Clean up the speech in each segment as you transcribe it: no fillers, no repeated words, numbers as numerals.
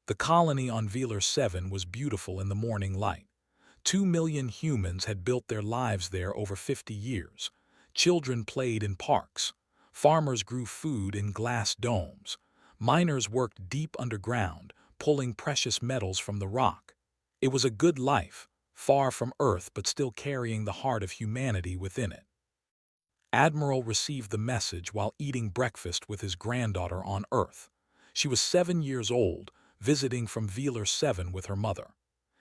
The colony on Velar 7 was beautiful in the morning light. 2 million humans had built their lives there over 50 years. Children played in parks. Farmers grew food in glass domes. Miners worked deep underground, pulling precious metals from the rock. It was a good life, far from Earth but still carrying the heart of humanity within it. Admiral received the message while eating breakfast with his granddaughter on Earth. She was 7 years old, visiting from Velar 7 with her mother.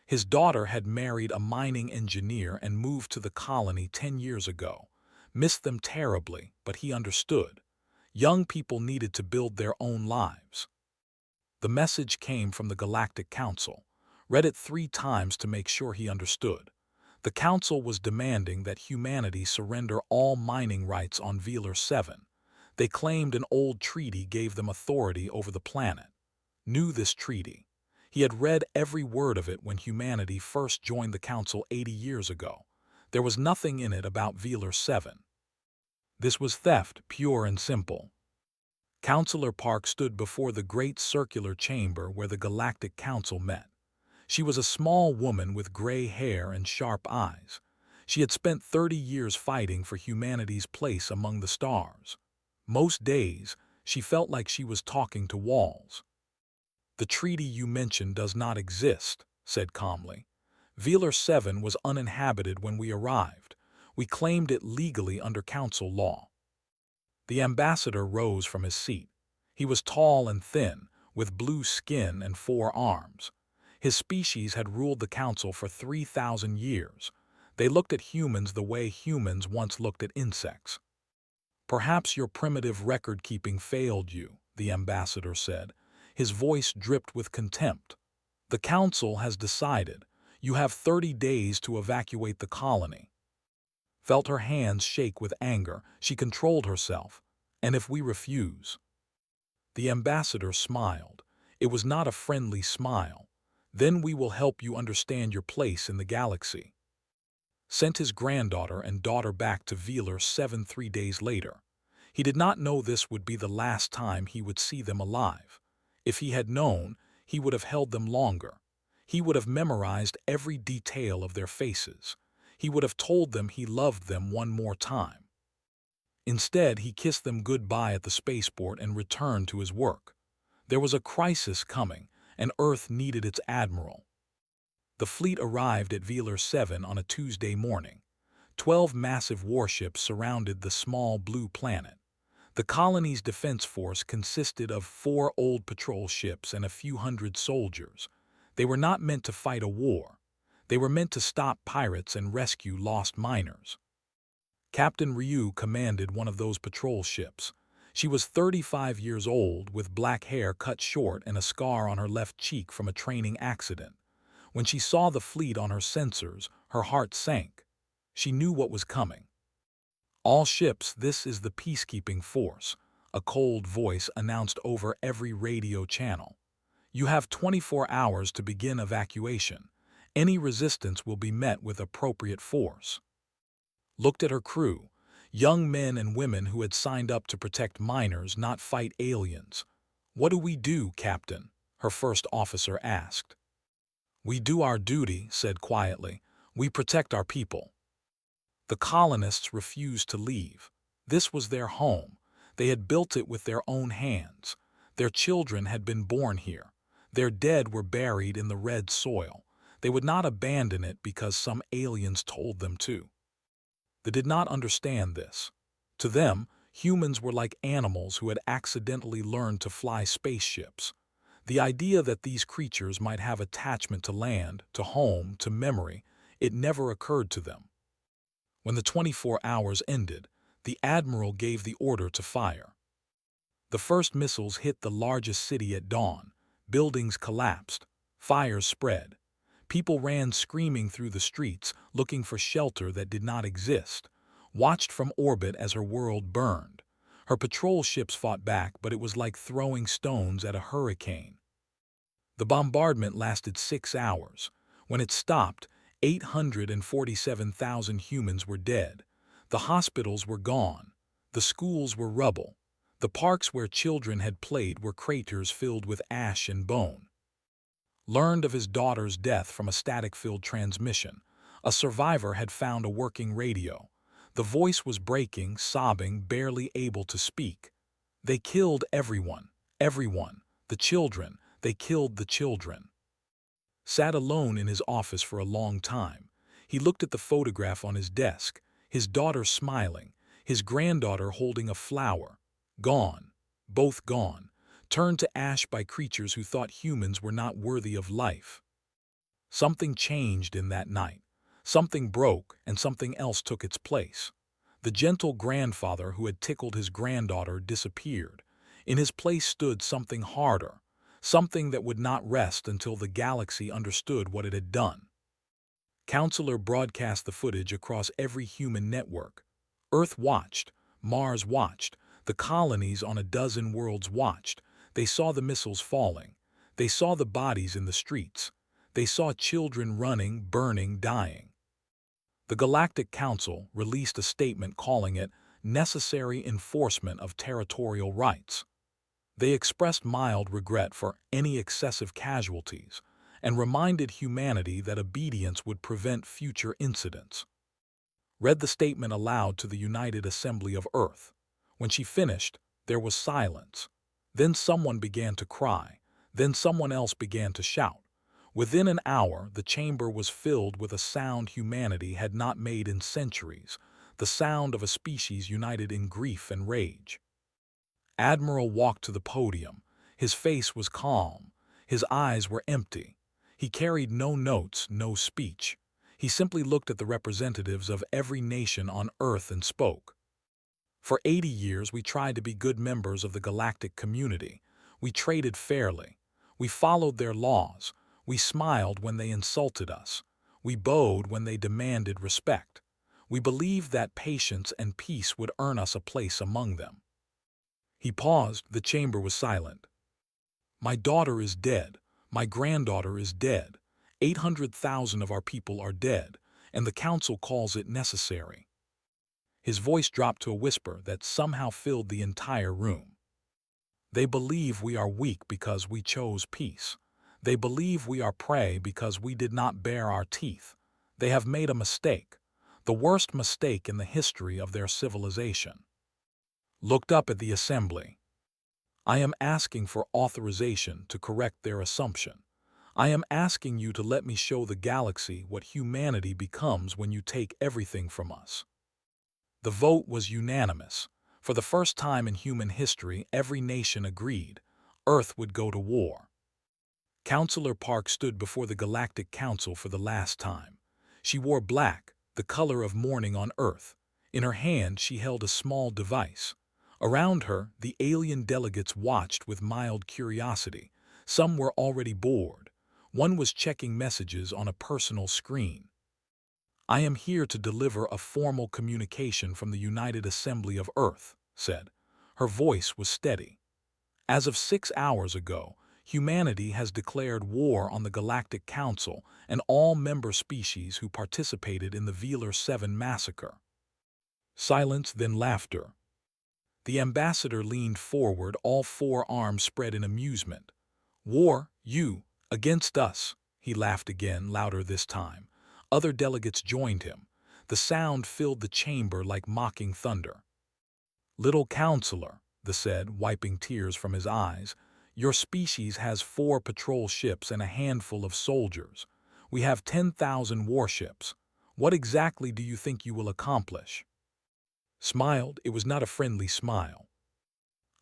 His daughter had married a mining engineer and moved to the colony 10 years ago. Missed them terribly, but he understood. Young people needed to build their own lives. The message came from the Galactic Council. Read it 3 times to make sure he understood. The Council was demanding that humanity surrender all mining rights on Velar 7. They claimed an old treaty gave them authority over the planet. Knew this treaty. He had read every word of it when humanity first joined the Council 80 years ago. There was nothing in it about Velar 7. This was theft, pure and simple. Councillor Park stood before the great circular chamber where the Galactic Council met. She was a small woman with gray hair and sharp eyes. She had spent 30 years fighting for humanity's place among the stars. Most days, she felt like she was talking to walls. "The treaty you mentioned does not exist," said calmly. "Velar 7 was uninhabited when we arrived. We claimed it legally under council law." The ambassador rose from his seat. He was tall and thin, with blue skin and 4 arms. His species had ruled the council for 3,000 years. They looked at humans the way humans once looked at insects. "Perhaps your primitive record-keeping failed you," the ambassador said. His voice dripped with contempt. "The council has decided. You have 30 days to evacuate the colony." Felt her hands shake with anger. She controlled herself. "And if we refuse?" The ambassador smiled. It was not a friendly smile. "Then we will help you understand your place in the galaxy." Sent his granddaughter and daughter back to Velar 7 3 days later. He did not know this would be the last time he would see them alive. If he had known, he would have held them longer. He would have memorized every detail of their faces. He would have told them he loved them one more time. Instead, he kissed them goodbye at the spaceport and returned to his work. There was a crisis coming, and Earth needed its admiral. The fleet arrived at Velar 7 on a Tuesday morning. 12 massive warships surrounded the small blue planet. The colony's defense force consisted of 4 old patrol ships and a few hundred soldiers. They were not meant to fight a war. They were meant to stop pirates and rescue lost miners. Captain Ryu commanded one of those patrol ships. She was 35 years old, with black hair cut short and a scar on her left cheek from a training accident. When she saw the fleet on her sensors, her heart sank. She knew what was coming. "All ships, this is the peacekeeping force," a cold voice announced over every radio channel. "You have 24 hours to begin evacuation. Any resistance will be met with appropriate force." Looked at her crew, young men and women who had signed up to protect miners, not fight aliens. "What do we do, Captain?" her first officer asked. "We do our duty," said quietly. "We protect our people." The colonists refused to leave. This was their home. They had built it with their own hands. Their children had been born here. Their dead were buried in the red soil. They would not abandon it because some aliens told them to. They did not understand this. To them, humans were like animals who had accidentally learned to fly spaceships. The idea that these creatures might have attachment to land, to home, to memory, it never occurred to them. When the 24 hours ended, the admiral gave the order to fire. The first missiles hit the largest city at dawn. Buildings collapsed. Fires spread. People ran screaming through the streets, looking for shelter that did not exist. Watched from orbit as her world burned. Her patrol ships fought back, but it was like throwing stones at a hurricane. The bombardment lasted 6 hours. When it stopped, 847,000 humans were dead. The hospitals were gone. The schools were rubble. The parks where children had played were craters filled with ash and bone. Learned of his daughter's death from a static-filled transmission. A survivor had found a working radio. The voice was breaking, sobbing, barely able to speak. They killed everyone. Everyone. The children. They killed the children. Sat alone in his office for a long time. He looked at the photograph on his desk, his daughter smiling, his granddaughter holding a flower. Gone. Both gone. Turned to ash by creatures who thought humans were not worthy of life. Something changed in that night. Something broke, and something else took its place. The gentle grandfather who had tickled his granddaughter disappeared. In his place stood something harder, something that would not rest until the galaxy understood what it had done. Counselor broadcast the footage across every human network. Earth watched, Mars watched, the colonies on a dozen worlds watched. They saw the missiles falling. They saw the bodies in the streets. They saw children running, burning, dying. The Galactic Council released a statement calling it necessary enforcement of territorial rights. They expressed mild regret for any excessive casualties and reminded humanity that obedience would prevent future incidents. Read the statement aloud to the United Assembly of Earth. When she finished, there was silence. Then someone began to cry. Then someone else began to shout. Within an hour, the chamber was filled with a sound humanity had not made in centuries, the sound of a species united in grief and rage. Admiral walked to the podium. His face was calm. His eyes were empty. He carried no notes, no speech. He simply looked at the representatives of every nation on Earth and spoke. For 80 years, we tried to be good members of the galactic community. We traded fairly. We followed their laws. We smiled when they insulted us. We bowed when they demanded respect. We believed that patience and peace would earn us a place among them. He paused. The chamber was silent. My daughter is dead. My granddaughter is dead. 800,000 of our people are dead, and the council calls it necessary. His voice dropped to a whisper that somehow filled the entire room. They believe we are weak because we chose peace. They believe we are prey because we did not bare our teeth. They have made a mistake, the worst mistake in the history of their civilization. Looked up at the assembly. I am asking for authorization to correct their assumption. I am asking you to let me show the galaxy what humanity becomes when you take everything from us. The vote was unanimous. For the first time in human history, every nation agreed. Earth would go to war. Counselor Park stood before the Galactic Council for the last time. She wore black, the color of mourning on Earth. In her hand, she held a small device. Around her, the alien delegates watched with mild curiosity. Some were already bored. One was checking messages on a personal screen. I am here to deliver a formal communication from the United Assembly of Earth, said. Her voice was steady. As of 6 hours ago, humanity has declared war on the Galactic Council and all member species who participated in the Velar 7 massacre. Silence, then laughter. The ambassador leaned forward, all 4 arms spread in amusement. War, you, against us, he laughed again, louder this time. Other delegates joined him. The sound filled the chamber like mocking thunder. Little counselor, the said, wiping tears from his eyes, your species has 4 patrol ships and a handful of soldiers. We have 10,000 warships. What exactly do you think you will accomplish? Smiled. It was not a friendly smile.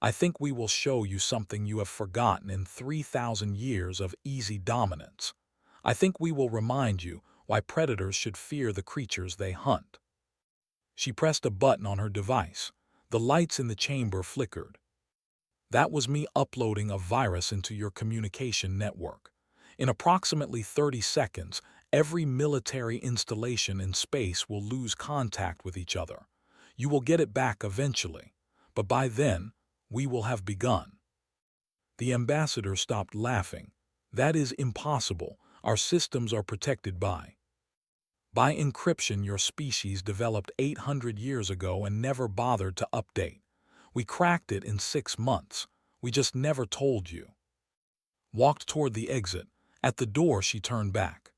I think we will show you something you have forgotten in 3,000 years of easy dominance. I think we will remind you why predators should fear the creatures they hunt. She pressed a button on her device. The lights in the chamber flickered. That was me uploading a virus into your communication network. In approximately 30 seconds, every military installation in space will lose contact with each other. You will get it back eventually, but by then, we will have begun. The ambassador stopped laughing. That is impossible. Our systems are protected by encryption your species developed 800 years ago and never bothered to update. We cracked it in 6 months. We just never told you. Walked toward the exit. At the door, she turned back.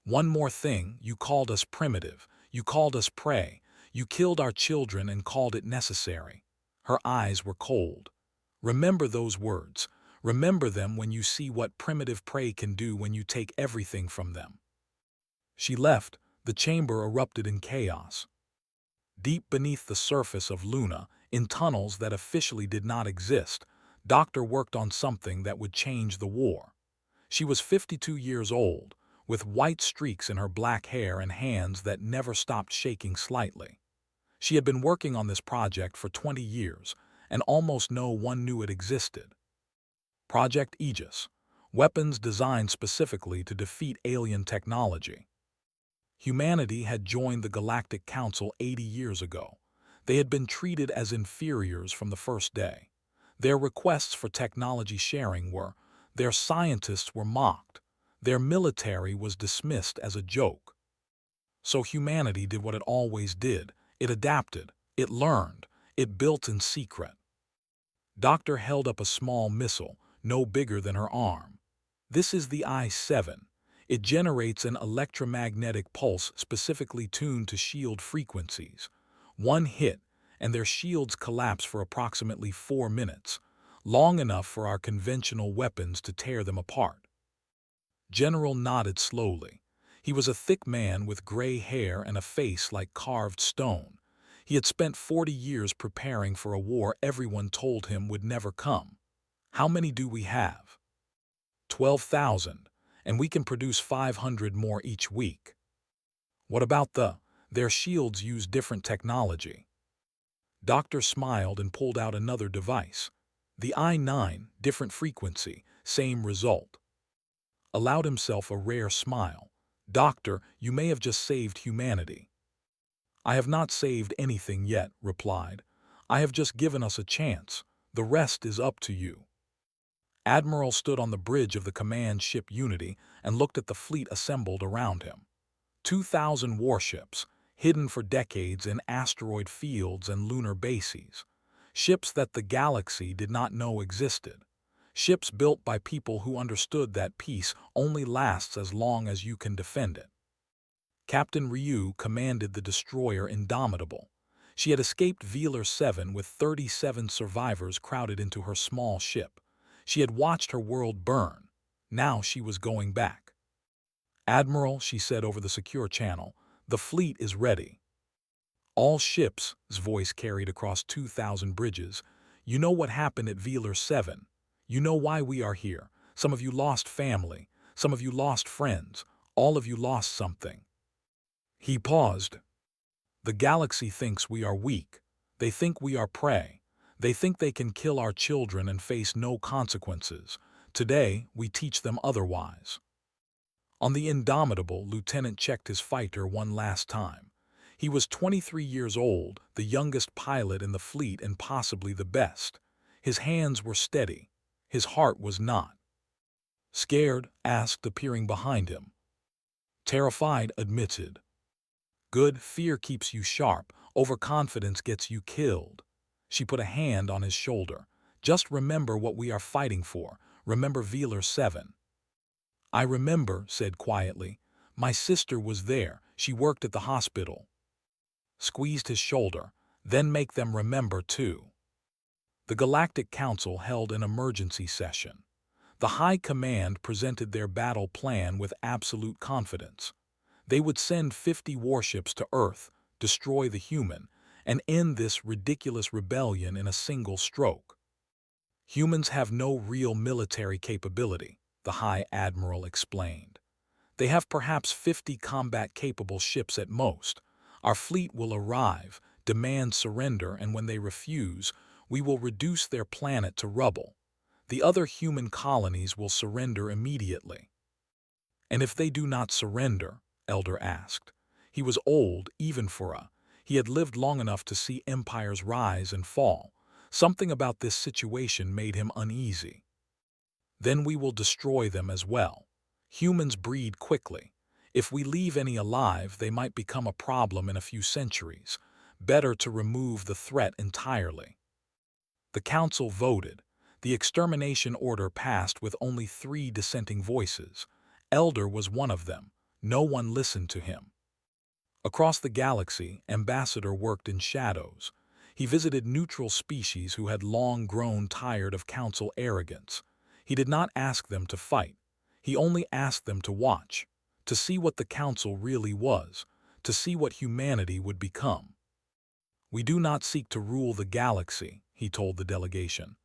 "One more thing, you called us primitive, you called us prey, you killed our children and called it necessary." Her eyes were cold. "Remember those words. Remember them when you see what primitive prey can do when you take everything from them." She left. The chamber erupted in chaos. Deep beneath the surface of Luna, in tunnels that officially did not exist, Doctor worked on something that would change the war. She was 52 years old, with white streaks in her black hair and hands that never stopped shaking slightly. She had been working on this project for 20 years, and almost no one knew it existed. Project Aegis, weapons designed specifically to defeat alien technology. Humanity had joined the Galactic Council 80 years ago. They had been treated as inferiors from the first day. Their requests for technology sharing were, their scientists were mocked, their military was dismissed as a joke. So humanity did what it always did. It adapted, it learned, it built in secret. Doctor held up a small missile, no bigger than her arm. "This is the I-7. It generates an electromagnetic pulse specifically tuned to shield frequencies. One hit, and their shields collapse for approximately 4 minutes, long enough for our conventional weapons to tear them apart." General nodded slowly. He was a thick man with gray hair and a face like carved stone. He had spent 40 years preparing for a war everyone told him would never come. "How many do we have?" 12,000, and we can produce 500 more each week." "What about their shields use different technology." Doctor smiled and pulled out another device. "The I-9, different frequency, same result." Allowed himself a rare smile. "Doctor, you may have just saved humanity." "I have not saved anything yet," replied. "I have just given us a chance. The rest is up to you." Admiral stood on the bridge of the command ship Unity and looked at the fleet assembled around him. 2,000 warships, hidden for decades in asteroid fields and lunar bases. Ships that the galaxy did not know existed. Ships built by people who understood that peace only lasts as long as you can defend it. Captain Ryu commanded the destroyer Indomitable. She had escaped Velar 7 with 37 survivors crowded into her small ship. She had watched her world burn. Now she was going back. "Admiral," she said over the secure channel, "the fleet is ready." "All ships," his voice carried across 2,000 bridges, "you know what happened at Velar 7. You know why we are here. Some of you lost family. Some of you lost friends. All of you lost something." He paused. "The galaxy thinks we are weak. They think we are prey. They think they can kill our children and face no consequences. Today, we teach them otherwise." On the Indomitable, Lieutenant checked his fighter one last time. He was 23 years old, the youngest pilot in the fleet and possibly the best. His hands were steady. His heart was not. "Scared?" asked, appearing behind him. "Terrified," admitted. "Good, fear keeps you sharp. Overconfidence gets you killed." She put a hand on his shoulder. "Just remember what we are fighting for. Remember Velar 7. "I remember," said quietly. "My sister was there. She worked at the hospital." Squeezed his shoulder. "Then make them remember, too." The Galactic Council held an emergency session. The High Command presented their battle plan with absolute confidence. They would send 50 warships to Earth, destroy the human, and end this ridiculous rebellion in a single stroke. "Humans have no real military capability," the High Admiral explained. "They have perhaps 50 combat-capable ships at most. Our fleet will arrive, demand surrender, and when they refuse, we will reduce their planet to rubble. The other human colonies will surrender immediately." "And if they do not surrender?" Elder asked. He was old, even for he had lived long enough to see empires rise and fall. Something about this situation made him uneasy. "Then we will destroy them as well. Humans breed quickly. If we leave any alive, they might become a problem in a few centuries. Better to remove the threat entirely." The council voted. The extermination order passed with only 3 dissenting voices. Elder was one of them. No one listened to him. Across the galaxy, Ambassador worked in shadows. He visited neutral species who had long grown tired of Council arrogance. He did not ask them to fight. He only asked them to watch, to see what the Council really was, to see what humanity would become. "We do not seek to rule the galaxy," he told the delegation.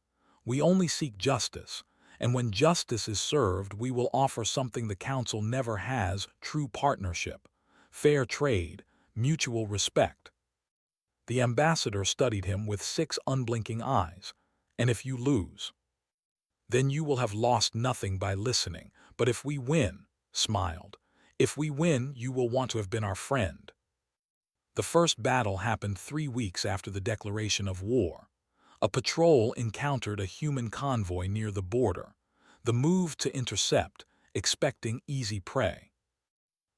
"We only seek justice, and when justice is served, we will offer something the Council never has: true partnership, fair trade, mutual respect." The ambassador studied him with 6 unblinking eyes. "And if you lose?" "Then you will have lost nothing by listening. But if we win," smiled, "if we win, you will want to have been our friend." The first battle happened 3 weeks after the declaration of war. A patrol encountered a human convoy near the border. The move to intercept, expecting easy prey.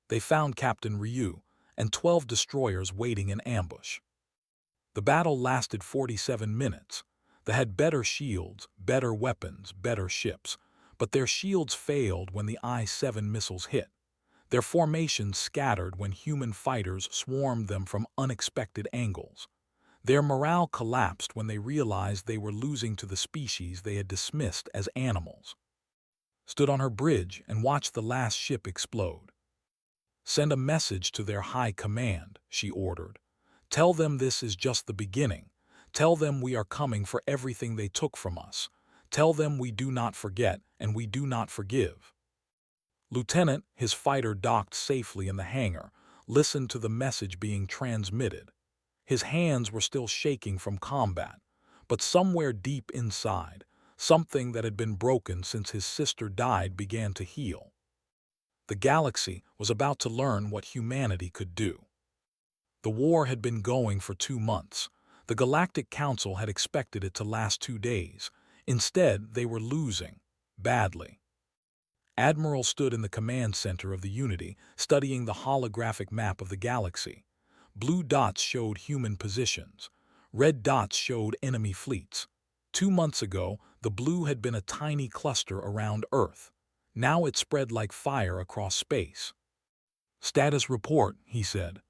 They found Captain Ryu and 12 destroyers waiting in ambush. The battle lasted 47 minutes. They had better shields, better weapons, better ships, but their shields failed when the I-7 missiles hit. Their formations scattered when human fighters swarmed them from unexpected angles. Their morale collapsed when they realized they were losing to the species they had dismissed as animals. Stood on her bridge and watched the last ship explode. "Send a message to their high command," she ordered. "Tell them this is just the beginning. Tell them we are coming for everything they took from us. Tell them we do not forget and we do not forgive." Lieutenant, his fighter docked safely in the hangar, listened to the message being transmitted. His hands were still shaking from combat, but somewhere deep inside, something that had been broken since his sister died began to heal. The galaxy was about to learn what humanity could do. The war had been going for 2 months. The Galactic Council had expected it to last 2 days. Instead, they were losing, badly. Admiral stood in the command center of the Unity, studying the holographic map of the galaxy. Blue dots showed human positions. Red dots showed enemy fleets. 2 months ago, the blue had been a tiny cluster around Earth. Now it spread like fire across space. "Status report," he said.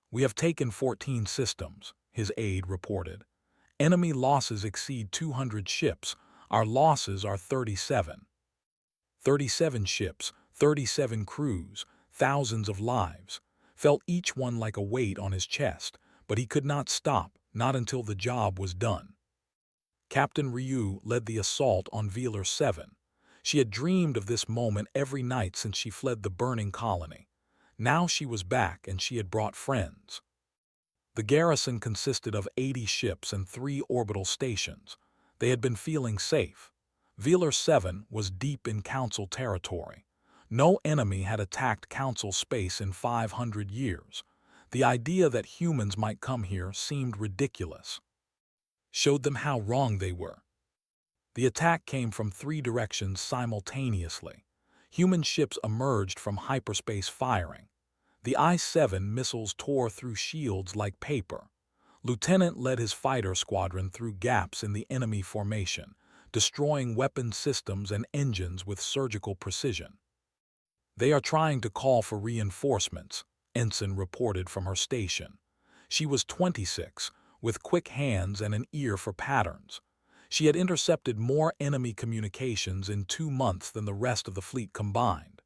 "We have taken 14 systems," his aide reported. "Enemy losses exceed 200 ships. Our losses are 37. 37 ships, 37 crews, thousands of lives." Felt each one like a weight on his chest, but he could not stop, not until the job was done. Captain Ryu led the assault on Velar 7. She had dreamed of this moment every night since she fled the burning colony. Now she was back and she had brought friends. The garrison consisted of 80 ships and 3 orbital stations. They had been feeling safe. Velar 7 was deep in Council territory. No enemy had attacked Council space in 500 years. The idea that humans might come here seemed ridiculous. Showed them how wrong they were. The attack came from 3 directions simultaneously. Human ships emerged from hyperspace firing. The I-7 missiles tore through shields like paper. Lieutenant led his fighter squadron through gaps in the enemy formation, destroying weapon systems and engines with surgical precision. "They are trying to call for reinforcements," Ensign reported from her station. She was 26, with quick hands and an ear for patterns. She had intercepted more enemy communications in 2 months than the rest of the fleet combined.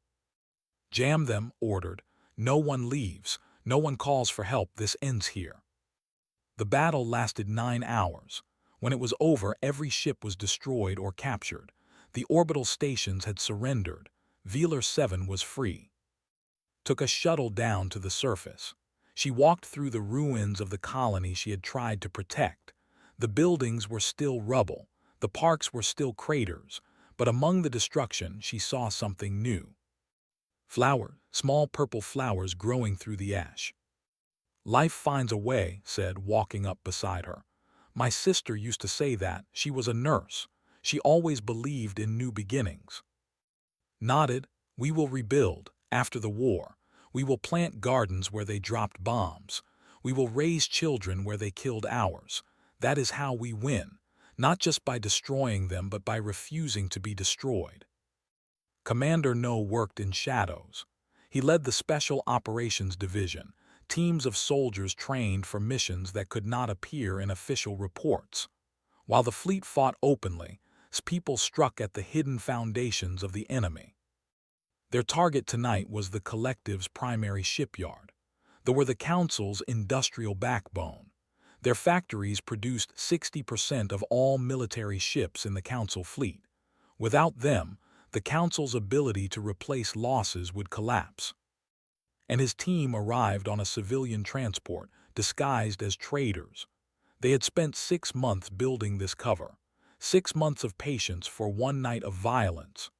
"Jam them," ordered. "No one leaves. No one calls for help. This ends here." The battle lasted 9 hours. When it was over, every ship was destroyed or captured. The orbital stations had surrendered. Velar 7 was free. Took a shuttle down to the surface. She walked through the ruins of the colony she had tried to protect. The buildings were still rubble. The parks were still craters. But among the destruction, she saw something new. Small purple flowers growing through the ash. "Life finds a way," said, walking up beside her. "My sister used to say that. She was a nurse. She always believed in new beginnings." Nodded. "We will rebuild. After the war, we will plant gardens where they dropped bombs. We will raise children where they killed ours. That is how we win. not just by destroying them but by refusing to be destroyed. Commander No worked in shadows. He led the Special Operations Division, teams of soldiers trained for missions that could not appear in official reports. While the fleet fought openly, people struck at the hidden foundations of the enemy. Their target tonight was the Collective's primary shipyard. They were the Council's industrial backbone. Their factories produced 60% of all military ships in the Council fleet. Without them, the Council's ability to replace losses would collapse. And his team arrived on a civilian transport, disguised as traders. They had spent 6 months building this cover, 6 months of patience for one night of violence.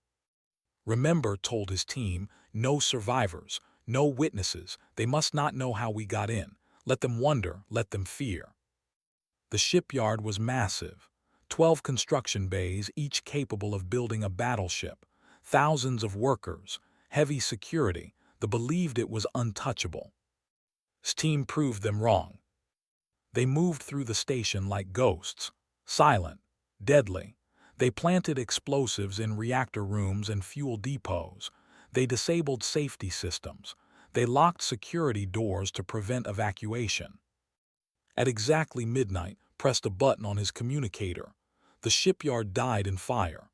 Remember, told his team, no survivors, no witnesses, they must not know how we got in. Let them wonder, let them fear. The shipyard was massive. 12 construction bays, each capable of building a battleship. Thousands of workers, heavy security, they believed it was untouchable. His team proved them wrong. They moved through the station like ghosts, silent, deadly. They planted explosives in reactor rooms and fuel depots. They disabled safety systems. They locked security doors to prevent evacuation. At exactly midnight, pressed a button on his communicator. The shipyard died in fire.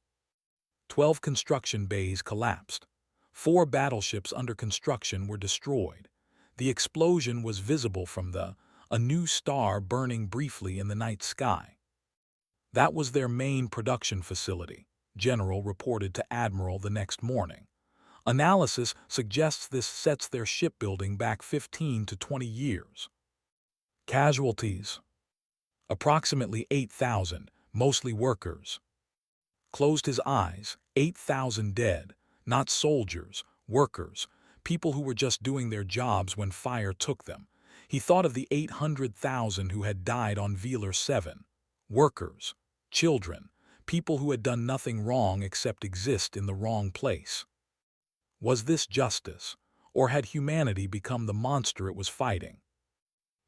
12 construction bays collapsed. 4 battleships under construction were destroyed. The explosion was visible from a new star burning briefly in the night sky. That was their main production facility, General reported to Admiral the next morning. Analysis suggests this sets their shipbuilding back 15 to 20 years. Casualties: approximately 8,000, mostly workers. Closed his eyes, 8,000 dead, not soldiers, workers, people who were just doing their jobs when fire took them. He thought of the 800,000 who had died on Velar 7. Workers, children, people who had done nothing wrong except exist in the wrong place. Was this justice, or had humanity become the monster it was fighting?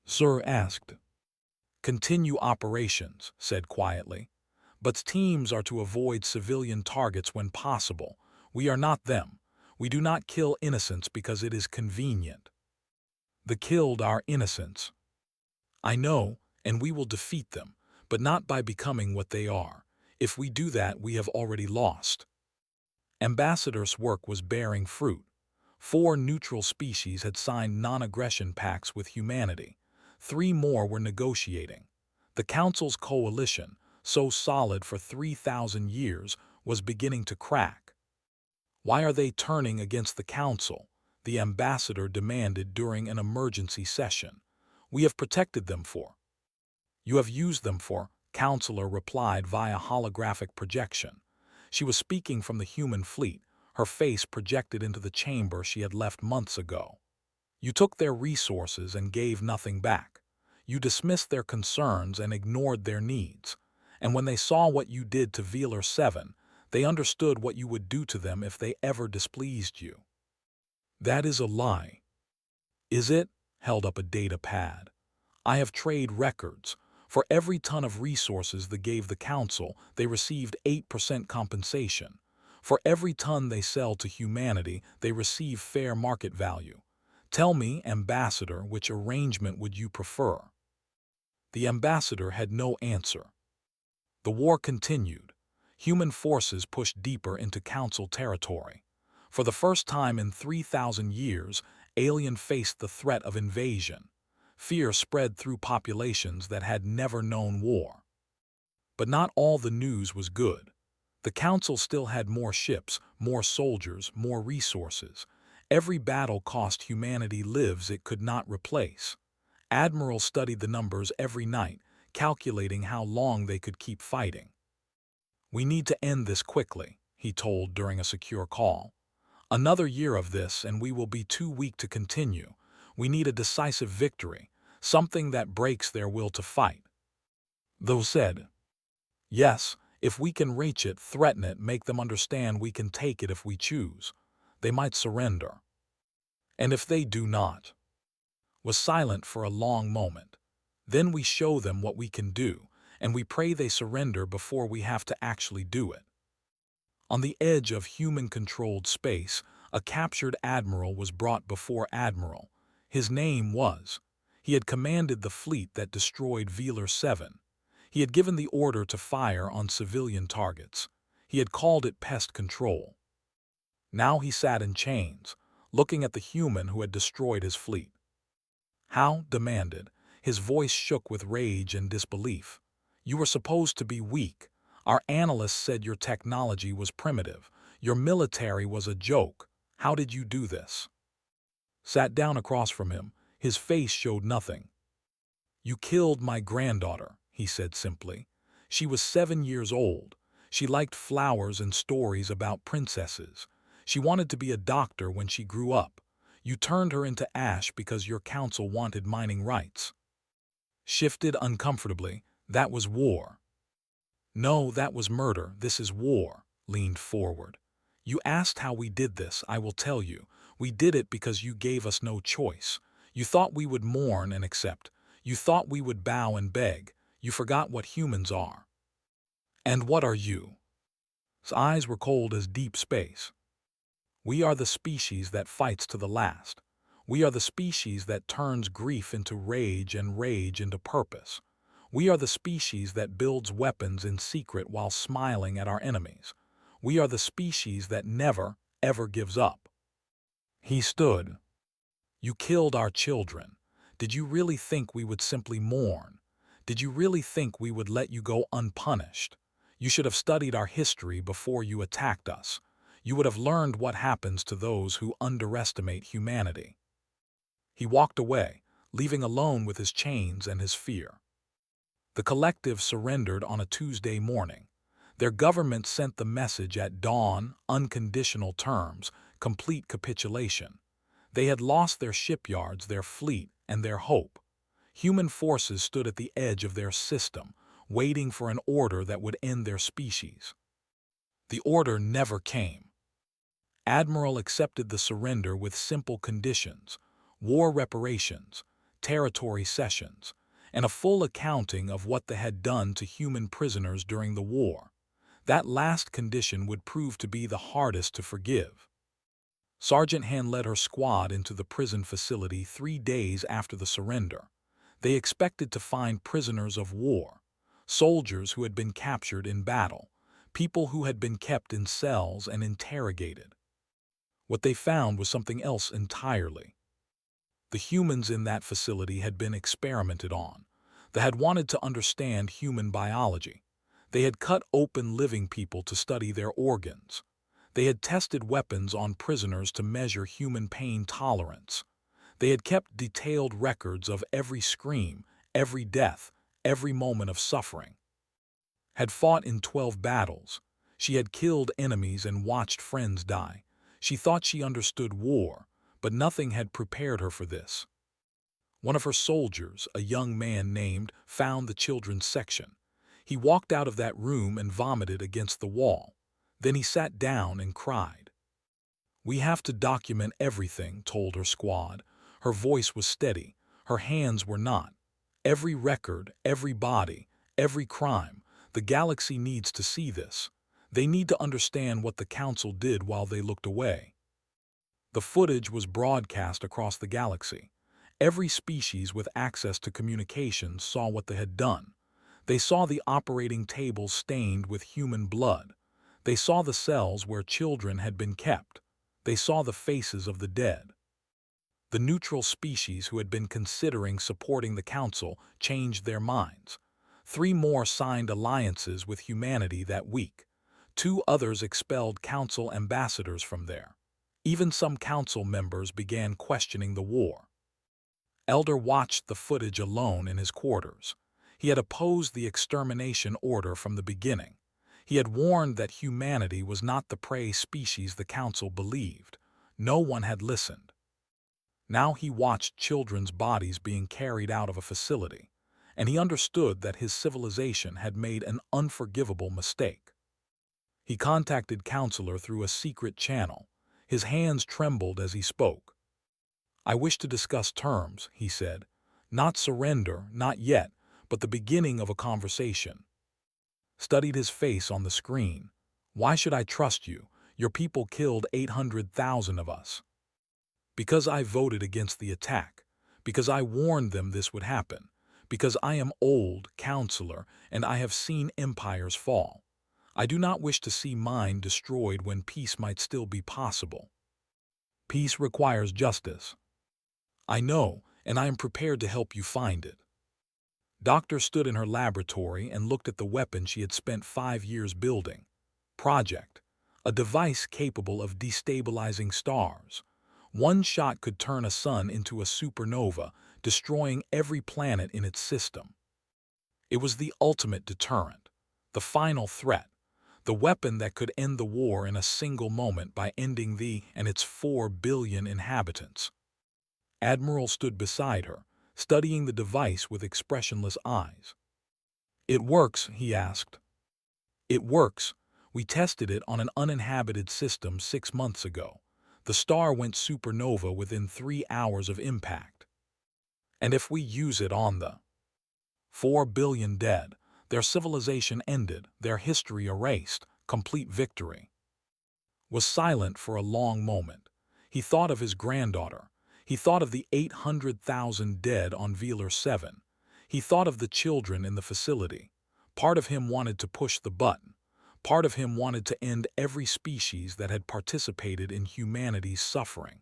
Sir asked. Continue operations, said quietly. But teams are to avoid civilian targets when possible. We are not them. We do not kill innocents because it is convenient. The killed are innocents. I know, and we will defeat them, but not by becoming what they are. If we do that, we have already lost. Ambassador's work was bearing fruit. 4 neutral species had signed non-aggression pacts with humanity. 3 more were negotiating. The Council's coalition, so solid for 3,000 years, was beginning to crack. Why are they turning against the Council? The ambassador demanded during an emergency session. We have protected them for. You have used them for, Counselor replied via holographic projection. She was speaking from the human fleet, her face projected into the chamber she had left months ago. You took their resources and gave nothing back. You dismissed their concerns and ignored their needs. And when they saw what you did to Velar 7, they understood what you would do to them if they ever displeased you. That is a lie. Is it? Held up a data pad. I have trade records. For every ton of resources they gave the Council, they received 8% compensation. For every ton they sell to humanity, they receive fair market value. Tell me, Ambassador, which arrangement would you prefer? The ambassador had no answer. The war continued. Human forces pushed deeper into Council territory. For the first time in 3,000 years, Alien faced the threat of invasion. Fear spread through populations that had never known war. But not all the news was good. The Council still had more ships, more soldiers, more resources. Every battle cost humanity lives it could not replace. Admiral studied the numbers every night, calculating how long they could keep fighting. We need to end this quickly, he told during a secure call. Another year of this and we will be too weak to continue. We need a decisive victory, something that breaks their will to fight. Those said, yes, if we can reach it, threaten it, make them understand we can take it if we choose. They might surrender. And if they do not? Was silent for a long moment. Then we show them what we can do, and we pray they surrender before we have to actually do it. On the edge of human-controlled space, a captured admiral was brought before Admiral. His name was. He had commanded the fleet that destroyed Velar 7. He had given the order to fire on civilian targets. He had called it pest control. Now he sat in chains, looking at the human who had destroyed his fleet. How? Demanded. His voice shook with rage and disbelief. You were supposed to be weak. Our analysts said your technology was primitive. Your military was a joke. How did you do this? Sat down across from him. His face showed nothing. You killed my granddaughter, he said simply. She was 7 years old. She liked flowers and stories about princesses. She wanted to be a doctor when she grew up. You turned her into ash because your council wanted mining rights. Shifted uncomfortably. That was war. No, that was murder. This is war. Leaned forward. You asked how we did this. I will tell you. We did it because you gave us no choice. You thought we would mourn and accept. You thought we would bow and beg. You forgot what humans are. And what are you? His eyes were cold as deep space. We are the species that fights to the last. We are the species that turns grief into rage and rage into purpose. We are the species that builds weapons in secret while smiling at our enemies. We are the species that never, ever gives up. He stood. You killed our children. Did you really think we would simply mourn? Did you really think we would let you go unpunished? You should have studied our history before you attacked us. You would have learned what happens to those who underestimate humanity. He walked away, leaving alone with his chains and his fear. The collective surrendered on a Tuesday morning. Their government sent the message at dawn, unconditional terms, complete capitulation. They had lost their shipyards, their fleet, and their hope. Human forces stood at the edge of their system, waiting for an order that would end their species. The order never came. Admiral accepted the surrender with simple conditions: war reparations, territory cessions, and a full accounting of what they had done to human prisoners during the war. That last condition would prove to be the hardest to forgive. Sergeant Han led her squad into the prison facility 3 days after the surrender. They expected to find prisoners of war, soldiers who had been captured in battle, people who had been kept in cells and interrogated. What they found was something else entirely. The humans in that facility had been experimented on. They had wanted to understand human biology. They had cut open living people to study their organs. They had tested weapons on prisoners to measure human pain tolerance. They had kept detailed records of every scream, every death, every moment of suffering. Had fought in 12 battles. She had killed enemies and watched friends die. She thought she understood war, but nothing had prepared her for this. One of her soldiers, a young man named, found the children's section. He walked out of that room and vomited against the wall. Then he sat down and cried. We have to document everything, told her squad. Her voice was steady. Her hands were not. Every record, every body, every crime. The galaxy needs to see this. They need to understand what the council did while they looked away. The footage was broadcast across the galaxy. Every species with access to communications saw what they had done. They saw the operating tables stained with human blood. They saw the cells where children had been kept. They saw the faces of the dead. The neutral species who had been considering supporting the council changed their minds. 3 more signed alliances with humanity that week. 2 others expelled council ambassadors from there. Even some council members began questioning the war. Elder watched the footage alone in his quarters. He had opposed the extermination order from the beginning. He had warned that humanity was not the prey species the council believed. No one had listened. Now he watched children's bodies being carried out of a facility, and he understood that his civilization had made an unforgivable mistake. He contacted Counselor through a secret channel. His hands trembled as he spoke. I wish to discuss terms, he said. Not surrender, not yet, but the beginning of a conversation. Studied his face on the screen. Why should I trust you? Your people killed 800,000 of us. Because I voted against the attack. Because I warned them this would happen. Because I am old, counselor, and I have seen empires fall. I do not wish to see mine destroyed when peace might still be possible. Peace requires justice. I know, and I am prepared to help you find it. Doctor stood in her laboratory and looked at the weapon she had spent 5 years building. Project, a device capable of destabilizing stars. One shot could turn a sun into a supernova, destroying every planet in its system. It was the ultimate deterrent, the final threat, the weapon that could end the war in a single moment by ending and its 4 billion inhabitants. Admiral stood beside her, studying the device with expressionless eyes. It works, he asked. It works. We tested it on an uninhabited system 6 months ago. The star went supernova within 3 hours of impact. And if we use it on the 4 billion dead, their civilization ended, their history erased, complete victory. Was silent for a long moment. He thought of his granddaughter. He thought of the 800,000 dead on Velar 7. He thought of the children in the facility. Part of him wanted to push the button. Part of him wanted to end every species that had participated in humanity's suffering.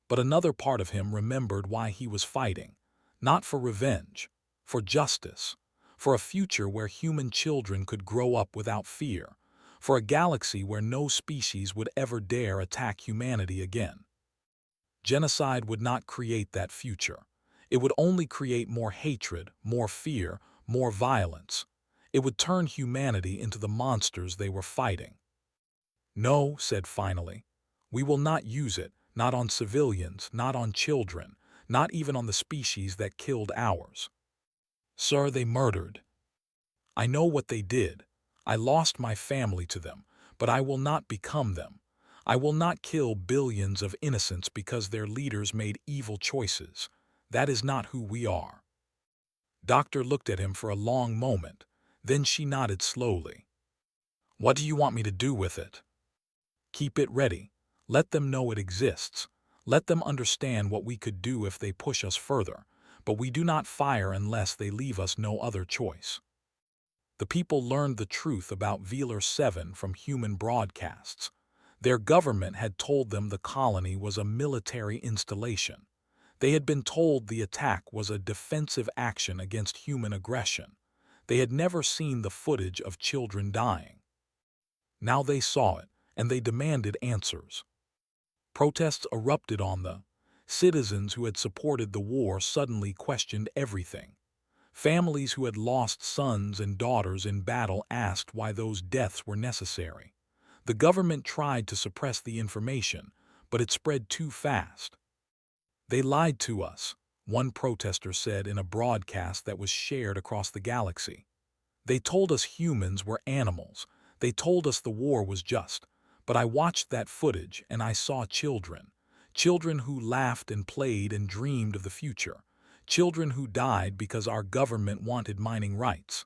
But another part of him remembered why he was fighting. Not for revenge, for justice, for a future where human children could grow up without fear, for a galaxy where no species would ever dare attack humanity again. Genocide would not create that future. It would only create more hatred, more fear, more violence. It would turn humanity into the monsters they were fighting. No, said finally, we will not use it, not on civilians, not on children, not even on the species that killed ours. Sir, they murdered. I know what they did. I lost my family to them, but I will not become them. I will not kill billions of innocents because their leaders made evil choices. That is not who we are. Doctor looked at him for a long moment. Then she nodded slowly. What do you want me to do with it? Keep it ready. Let them know it exists. Let them understand what we could do if they push us further, but we do not fire unless they leave us no other choice. The people learned the truth about Velar 7 from human broadcasts. Their government had told them the colony was a military installation. They had been told the attack was a defensive action against human aggression. They had never seen the footage of children dying. Now they saw it, and they demanded answers. Protests erupted on the citizens who had supported the war suddenly questioned everything. Families who had lost sons and daughters in battle asked why those deaths were necessary. The government tried to suppress the information, but it spread too fast. They lied to us, one protester said in a broadcast that was shared across the galaxy. They told us humans were animals. They told us the war was just. But I watched that footage and I saw children. Children who laughed and played and dreamed of the future. Children who died because our government wanted mining rights.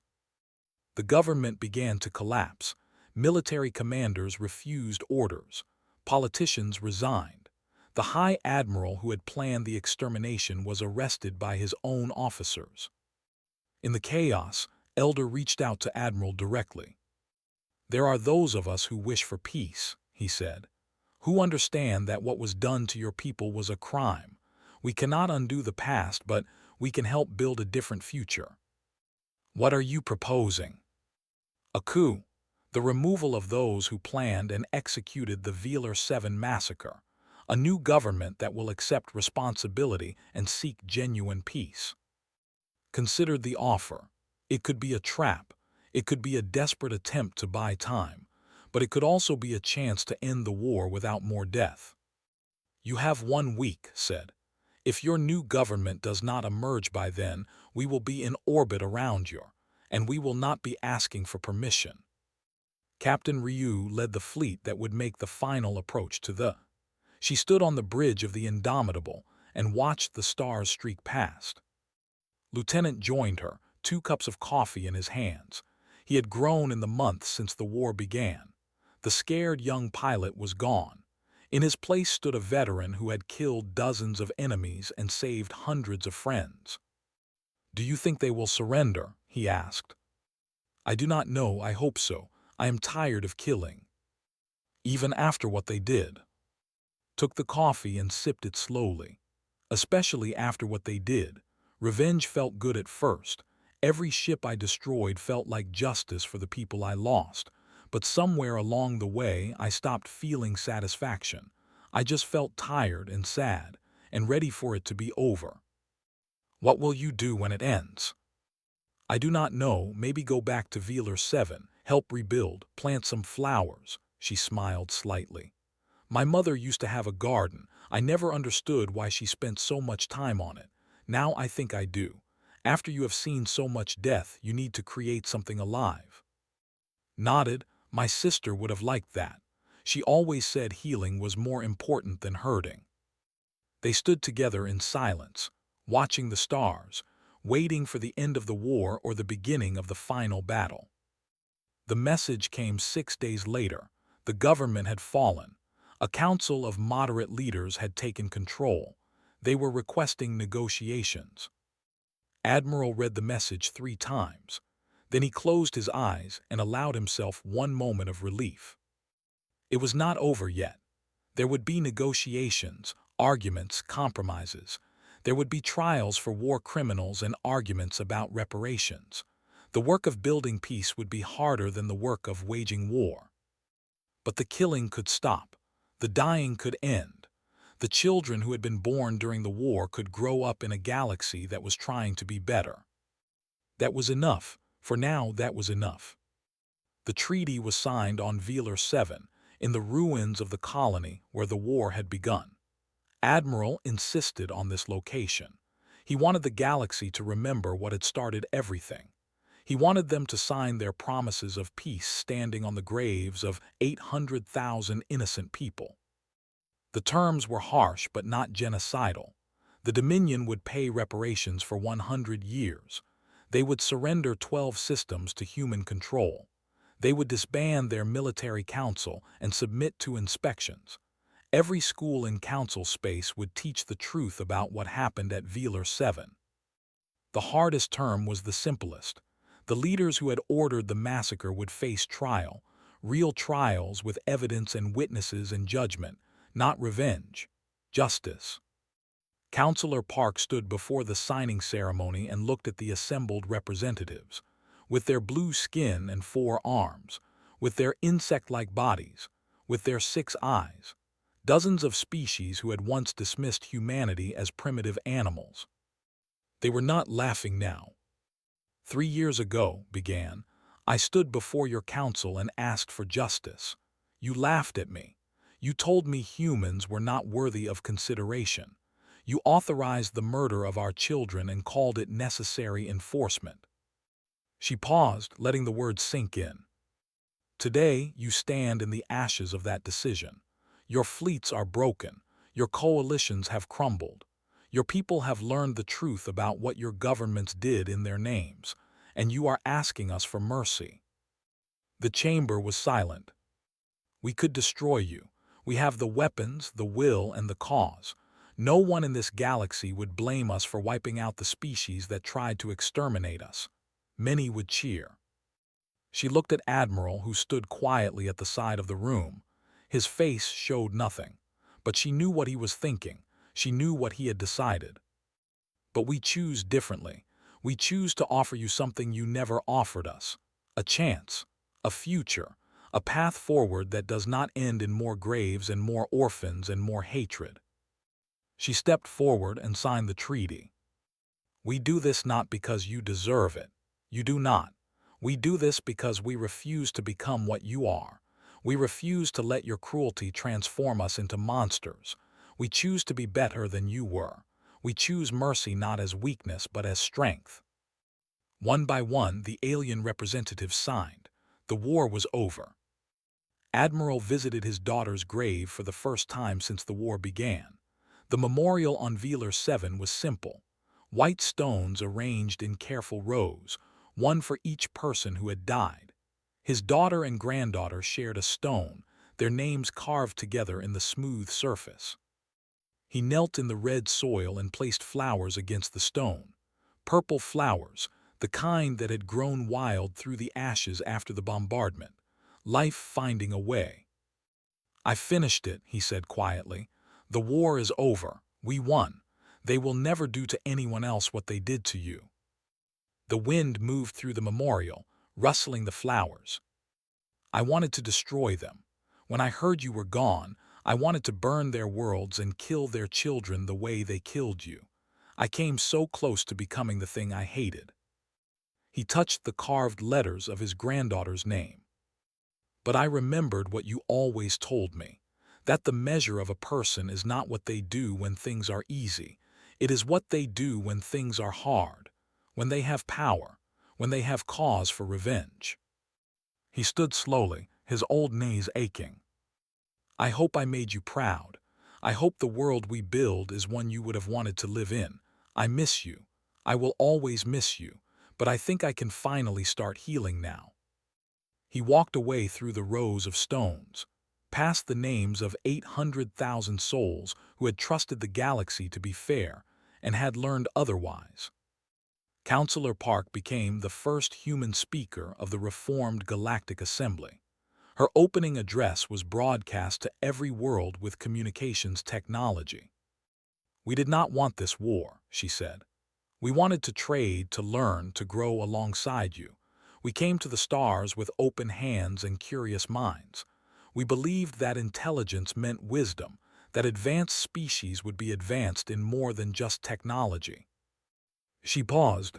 The government began to collapse. Military commanders refused orders. Politicians resigned. The High Admiral who had planned the extermination was arrested by his own officers. In the chaos, Elder reached out to Admiral directly. There are those of us who wish for peace, he said, who understand that what was done to your people was a crime. We cannot undo the past, but we can help build a different future. What are you proposing? A coup. The removal of those who planned and executed the Velar 7 massacre. A new government that will accept responsibility and seek genuine peace. Consider the offer. It could be a trap. It could be a desperate attempt to buy time. But it could also be a chance to end the war without more death. You have 1 week, said. If your new government does not emerge by then, we will be in orbit around you, and we will not be asking for permission. Captain Ryu led the fleet that would make the final approach to the. She stood on the bridge of the Indomitable and watched the stars streak past. Lieutenant joined her, 2 cups of coffee in his hands. He had grown in the months since the war began. The scared young pilot was gone. In his place stood a veteran who had killed dozens of enemies and saved hundreds of friends. "Do you think they will surrender?" he asked. "I do not know, I hope so. I am tired of killing. Even after what they did." Took the coffee and sipped it slowly. "Especially after what they did. Revenge felt good at first. Every ship I destroyed felt like justice for the people I lost. But somewhere along the way, I stopped feeling satisfaction. I just felt tired and sad, and ready for it to be over." "What will you do when it ends?" "I do not know, maybe go back to Velar 7, help rebuild, plant some flowers." She smiled slightly. "My mother used to have a garden. I never understood why she spent so much time on it. Now I think I do. After you have seen so much death, you need to create something alive." Nodded. "My sister would have liked that. She always said healing was more important than hurting." They stood together in silence, watching the stars, waiting for the end of the war or the beginning of the final battle. The message came 6 days later. The government had fallen. A council of moderate leaders had taken control. They were requesting negotiations. Admiral read the message 3 times. Then he closed his eyes and allowed himself one moment of relief. It was not over yet. There would be negotiations, arguments, compromises. There would be trials for war criminals and arguments about reparations. The work of building peace would be harder than the work of waging war. But the killing could stop. The dying could end. The children who had been born during the war could grow up in a galaxy that was trying to be better. That was enough. For now, that was enough. The treaty was signed on Velar 7, in the ruins of the colony where the war had begun. Admiral insisted on this location. He wanted the galaxy to remember what had started everything. He wanted them to sign their promises of peace standing on the graves of 800,000 innocent people. The terms were harsh but not genocidal. The Dominion would pay reparations for 100 years. They would surrender 12 systems to human control. They would disband their military council and submit to inspections. Every school in council space would teach the truth about what happened at Velar 7. The hardest term was the simplest. The leaders who had ordered the massacre would face trial, real trials with evidence and witnesses and judgment, not revenge, justice. Councillor Park stood before the signing ceremony and looked at the assembled representatives. With their blue skin and 4 arms, with their insect-like bodies, with their 6 eyes, dozens of species who had once dismissed humanity as primitive animals. They were not laughing now. 3 years ago, began, I stood before your council and asked for justice. You laughed at me. You told me humans were not worthy of consideration. You authorized the murder of our children and called it necessary enforcement. She paused, letting the words sink in. Today, you stand in the ashes of that decision. Your fleets are broken. Your coalitions have crumbled. Your people have learned the truth about what your governments did in their names, and you are asking us for mercy. The chamber was silent. We could destroy you. We have the weapons, the will, and the cause. No one in this galaxy would blame us for wiping out the species that tried to exterminate us. Many would cheer. She looked at Admiral, who stood quietly at the side of the room. His face showed nothing, but she knew what he was thinking. She knew what he had decided. But we choose differently. We choose to offer you something you never offered us. A chance, a future, a path forward that does not end in more graves and more orphans and more hatred. She stepped forward and signed the treaty. We do this not because you deserve it. You do not. We do this because we refuse to become what you are. We refuse to let your cruelty transform us into monsters. We choose to be better than you were. We choose mercy not as weakness but as strength. One by one, the alien representatives signed. The war was over. Admiral visited his daughter's grave for the first time since the war began. The memorial on Velar 7 was simple. white stones arranged in careful rows, one for each person who had died. His daughter and granddaughter shared a stone, their names carved together in the smooth surface. He knelt in the red soil and placed flowers against the stone. Purple flowers, the kind that had grown wild through the ashes after the bombardment, life finding a way. "I finished it," he said quietly. "The war is over. We won. They will never do to anyone else what they did to you." The wind moved through the memorial, rustling the flowers. "I wanted to destroy them. When I heard you were gone, I wanted to burn their worlds and kill their children the way they killed you. I came so close to becoming the thing I hated." He touched the carved letters of his granddaughter's name. "But I remembered what you always told me, that the measure of a person is not what they do when things are easy. It is what they do when things are hard, when they have power, when they have cause for revenge." He stood slowly, his old knees aching. "I hope I made you proud. I hope the world we build is one you would have wanted to live in. I miss you. I will always miss you, but I think I can finally start healing now." He walked away through the rows of stones, past the names of 800,000 souls who had trusted the galaxy to be fair and had learned otherwise. Councillor Park became the first human speaker of the reformed Galactic Assembly. Her opening address was broadcast to every world with communications technology. "We did not want this war," she said. "We wanted to trade, to learn, to grow alongside you. We came to the stars with open hands and curious minds. We believed that intelligence meant wisdom, that advanced species would be advanced in more than just technology." She paused.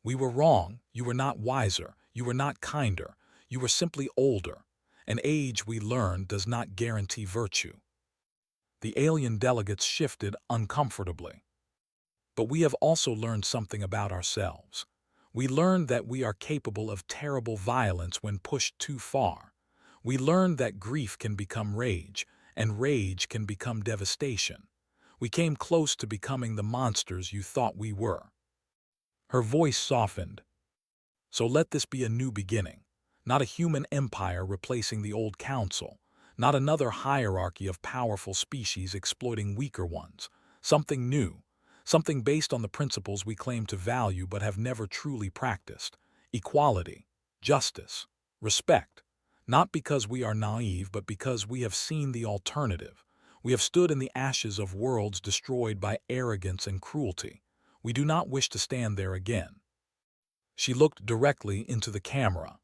"We were wrong. You were not wiser. You were not kinder. You were simply older. An age, we learned, does not guarantee virtue." The alien delegates shifted uncomfortably. "But we have also learned something about ourselves. We learned that we are capable of terrible violence when pushed too far. We learned that grief can become rage, and rage can become devastation. We came close to becoming the monsters you thought we were." Her voice softened. "So let this be a new beginning. Not a human empire replacing the old council. Not another hierarchy of powerful species exploiting weaker ones. Something new. Something based on the principles we claim to value but have never truly practiced. Equality, justice, respect. Not because we are naive, but because we have seen the alternative. We have stood in the ashes of worlds destroyed by arrogance and cruelty. We do not wish to stand there again." She looked directly into the camera.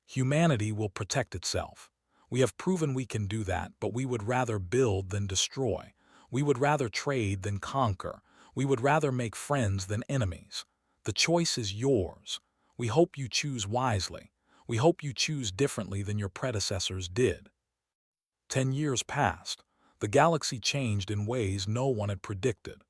"Humanity will protect itself. We have proven we can do that, but we would rather build than destroy. We would rather trade than conquer. We would rather make friends than enemies. The choice is yours. We hope you choose wisely. We hope you choose differently than your predecessors did." 10 years passed. The galaxy changed in ways no one had predicted.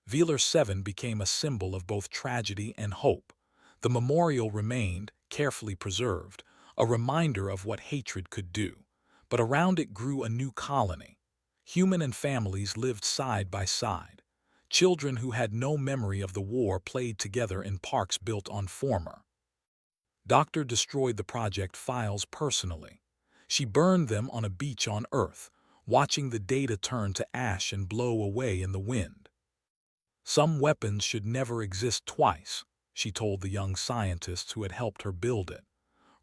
Velar 7 became a symbol of both tragedy and hope. The memorial remained, carefully preserved, a reminder of what hatred could do. But around it grew a new colony. Human and families lived side by side. Children who had no memory of the war played together in parks built on former. Doctor destroyed the project files personally. She burned them on a beach on Earth, watching the data turn to ash and blow away in the wind. "Some weapons should never exist twice," she told the young scientists who had helped her build it.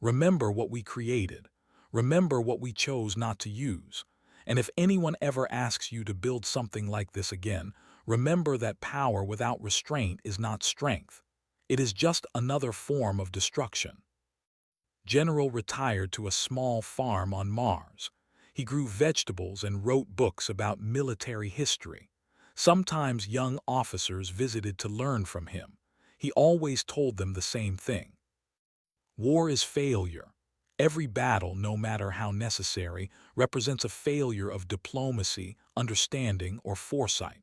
"Remember what we created. Remember what we chose not to use. And if anyone ever asks you to build something like this again, remember that power without restraint is not strength. It is just another form of destruction." General retired to a small farm on Mars. He grew vegetables and wrote books about military history. Sometimes young officers visited to learn from him. He always told them the same thing. War is failure. Every battle, no matter how necessary, represents a failure of diplomacy, understanding, or foresight.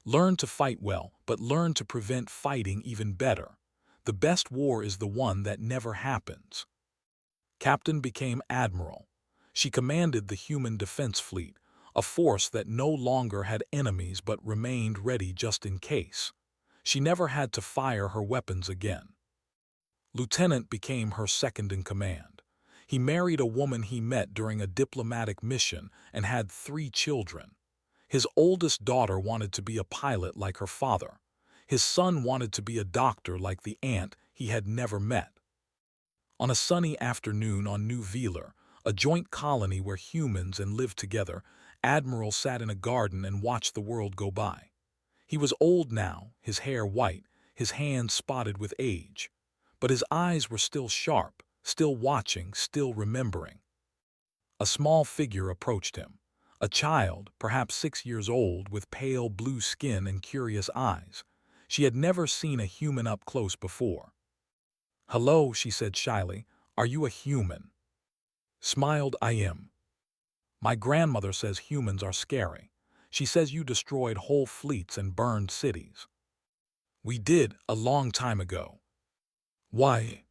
Learn to fight well, but learn to prevent fighting even better. The best war is the one that never happens. Captain became admiral. She commanded the human defense fleet, a force that no longer had enemies but remained ready just in case. She never had to fire her weapons again. Lieutenant became her second in command. He married a woman he met during a diplomatic mission and had 3 children. His oldest daughter wanted to be a pilot like her father. His son wanted to be a doctor like the aunt he had never met. On a sunny afternoon on New Velar, a joint colony where humans and lived together, Admiral sat in a garden and watched the world go by. He was old now, his hair white, his hands spotted with age. But his eyes were still sharp, still watching, still remembering. A small figure approached him. A child, perhaps 6 years old, with pale blue skin and curious eyes. She had never seen a human up close before. "Hello," she said shyly. "Are you a human?" Smiled, "I am. My grandmother says humans are scary. She says you destroyed whole fleets and burned cities." "We did, a long time ago." "Why?"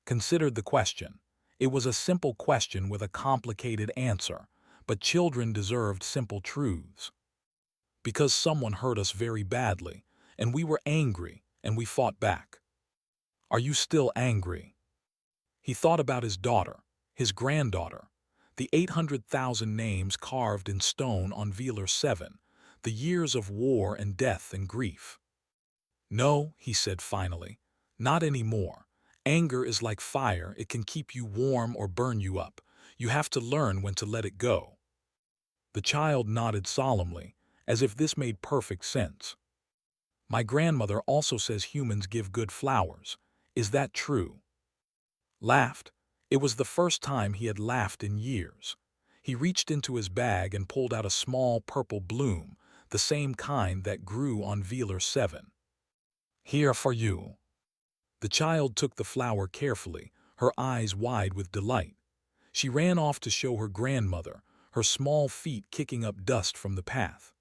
Considered the question. It was a simple question with a complicated answer, but children deserved simple truths. "Because someone hurt us very badly, and we were angry, and we fought back." "Are you still angry?" He thought about his daughter, his granddaughter, the 800,000 names carved in stone on Velar 7, the years of war and death and grief. "No," he said finally, "not anymore. Anger is like fire, it can keep you warm or burn you up. You have to learn when to let it go." The child nodded solemnly, as if this made perfect sense. "My grandmother also says humans give good flowers. Is that true?" Laughed. It was the first time he had laughed in years. He reached into his bag and pulled out a small purple bloom, the same kind that grew on Velar 7. "Here for you." The child took the flower carefully, her eyes wide with delight. She ran off to show her grandmother, her small feet kicking up dust from the path.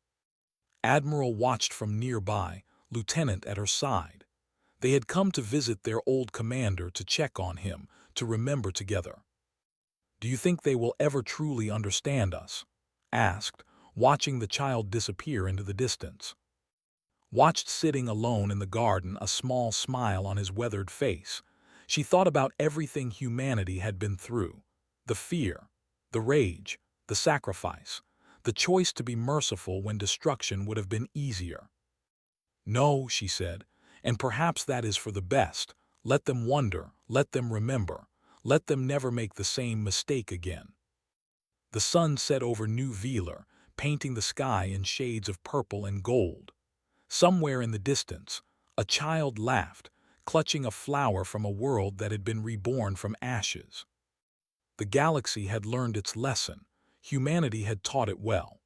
Admiral watched from nearby, Lieutenant at her side. They had come to visit their old commander to check on him, to remember together. "Do you think they will ever truly understand us?" asked, watching the child disappear into the distance. Watched sitting alone in the garden, a small smile on his weathered face. She thought about everything humanity had been through. The fear, the rage, the sacrifice, the choice to be merciful when destruction would have been easier. "No," she said, "and perhaps that is for the best. Let them wonder, let them remember, let them never make the same mistake again." The sun set over New Velar, painting the sky in shades of purple and gold. Somewhere in the distance, a child laughed, clutching a flower from a world that had been reborn from ashes. The galaxy had learned its lesson. Humanity had taught it well.